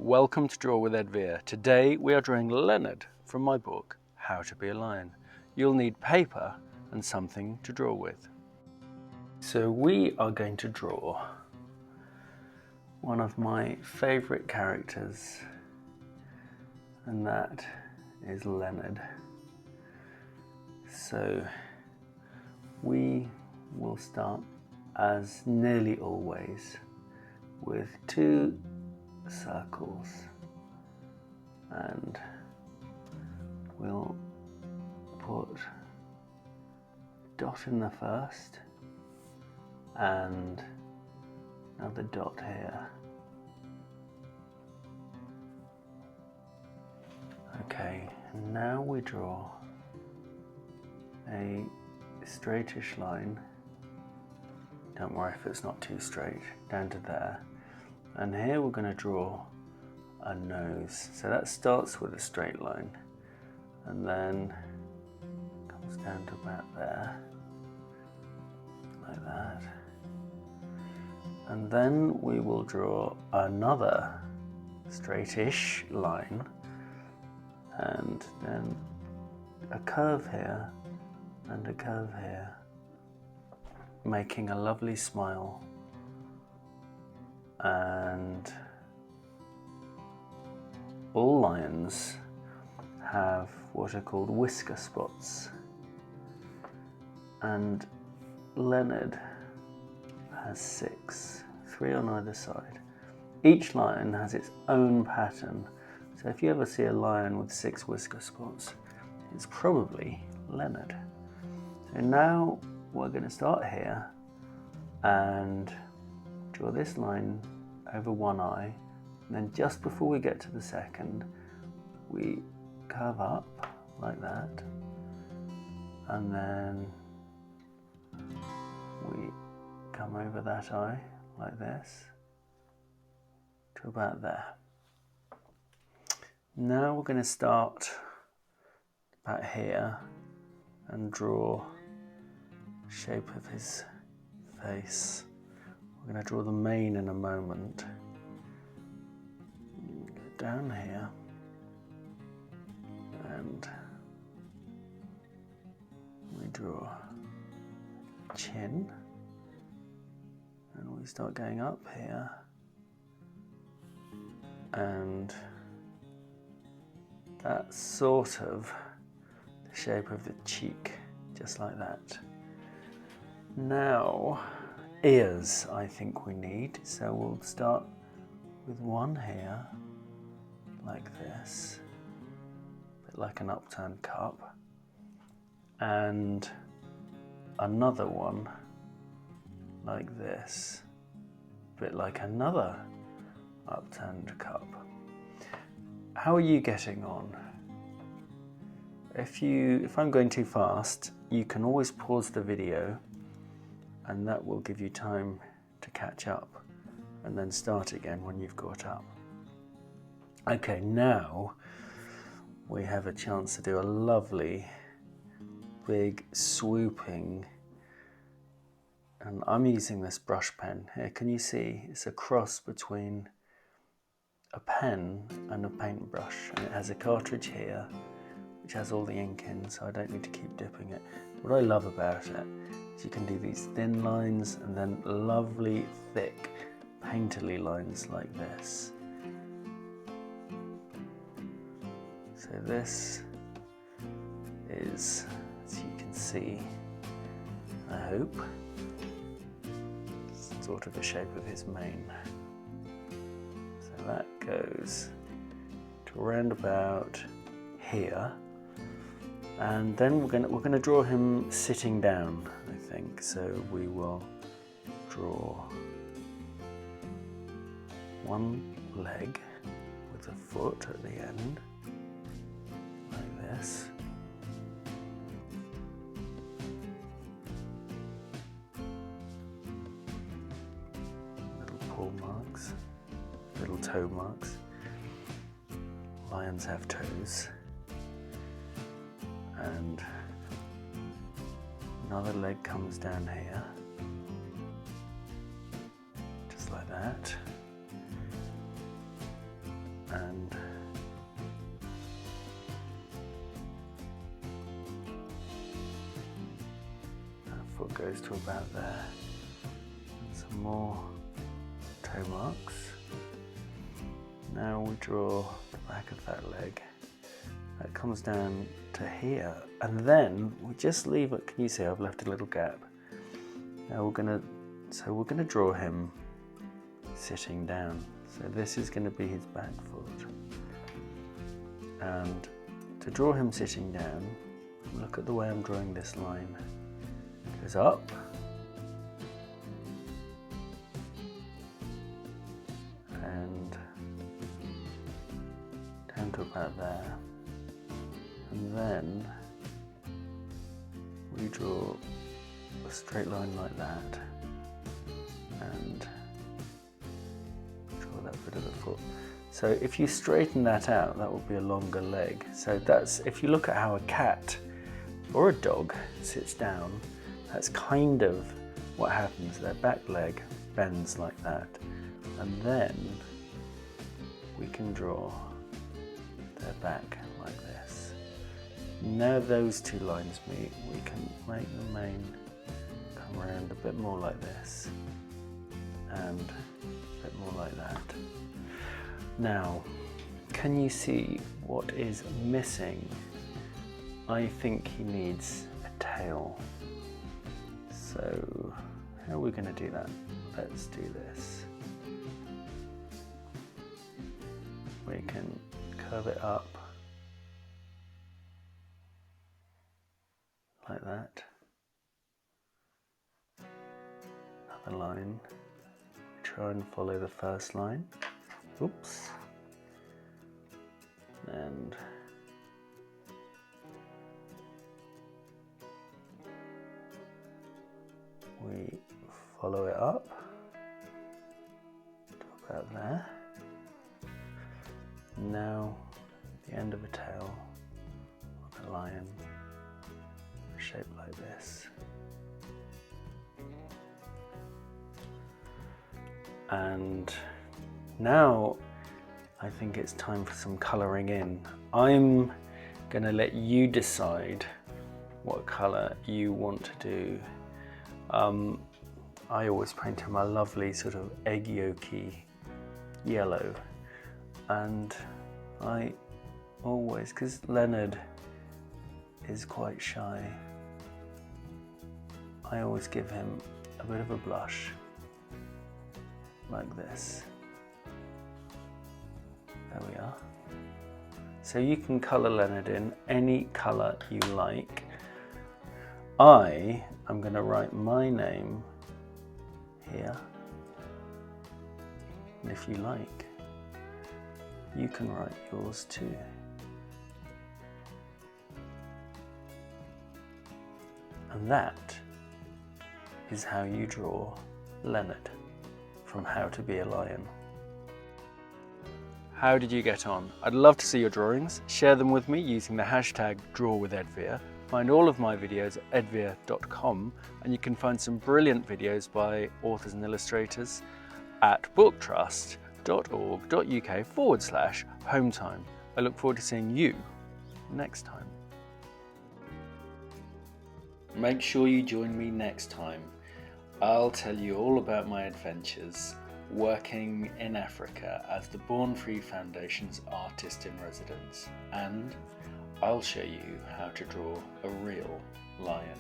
Welcome to Draw with Ed Vere. Today we are drawing Leonard from my book, How to Be a Lion. You'll need paper and something to draw with. So we are going to draw one of my favourite characters, and that is Leonard. So we will start, as nearly always, with 2 circles, and we'll put a dot in the first and another dot here. Okay, now we draw a straightish line. Don't worry if it's not too straight, down to there. And here we're going to draw a nose. So that starts with a straight line and then comes down to about there, like that. And then we will draw another straightish line and then a curve here and a curve here, making a lovely smile. And all lions have what are called whisker spots, and Leonard has 6, 3 on either side. Each lion has its own pattern, so if you ever see a lion with 6 whisker spots, it's probably Leonard. So now we're going to start here and draw this line over one eye, and then just before we get to the second, we curve up like that, and then we come over that eye like this to about there. Now we're going to start about here and draw the shape of his face. We're going to draw the mane in a moment. Go down here and we draw chin, and we start going up here and that's sort of the shape of the cheek, just like that. Now ears I think we need, so we'll start with one here, like this, a bit like an upturned cup, and another one like this, a bit like another upturned cup. How are you getting on? If I'm going too fast, you can always pause the video and that will give you time to catch up and then start again when you've caught up. Okay, now we have a chance to do a lovely big swooping, and I'm using this brush pen here. Can you see it's a cross between a pen and a paintbrush, and it has a cartridge here which has all the ink in, so I don't need to keep dipping it. What I love about it is you can do these thin lines and then lovely thick painterly lines like this. So this is, as you can see, I hope, sort of the shape of his mane. So that goes to around about here. And then we're going to draw him sitting down, I think. So we will draw one leg with a foot at the end, like this. Little paw marks, little toe marks. Lions have toes. And another leg comes down here, just like that. and that foot goes to about there. Some more toe marks. Now we draw the back of that leg. That comes down to here, and then we just leave it. Can you see I've left a little gap? Now we're gonna draw him sitting down. So this is going to be his back foot. And to draw him sitting down, look at the way I'm drawing this line. It goes up, and down to about there. And then we draw a straight line like that, and draw that bit of the foot. So if you straighten that out, that will be a longer leg. So that's, if you look at how a cat or a dog sits down, that's kind of what happens. Their back leg bends like that. And then we can draw their back like this. Now those two lines meet, we can make the mane come around a bit more like this and a bit more like that. Now, can you see what is missing? I think he needs a tail. So how are we going to do that? Let's do this. We can curve it up like that. Another line. Try and follow the first line. Oops. And we follow it up to about there. Now the end of a tail on a lion, shaped like this. And now I think it's time for some colouring in. I'm gonna let you decide what colour you want to do. I always paint him a lovely sort of egg yolky yellow, and I always, because Leonard is quite shy, I always give him a bit of a blush like this. There we are. So you can colour Leonard in any colour you like. I am going to write my name here, and if you like, you can write yours too. And that is how you draw Leonard from How to Be a Lion. How did you get on? I'd love to see your drawings. Share them with me using the hashtag #DrawWithEdVere. Find all of my videos at edvere.com, and you can find some brilliant videos by authors and illustrators at booktrust.org.uk/hometime. I look forward to seeing you next time. Make sure you join me next time. I'll tell you all about my adventures working in Africa as the Born Free Foundation's artist in residence, and I'll show you how to draw a real lion.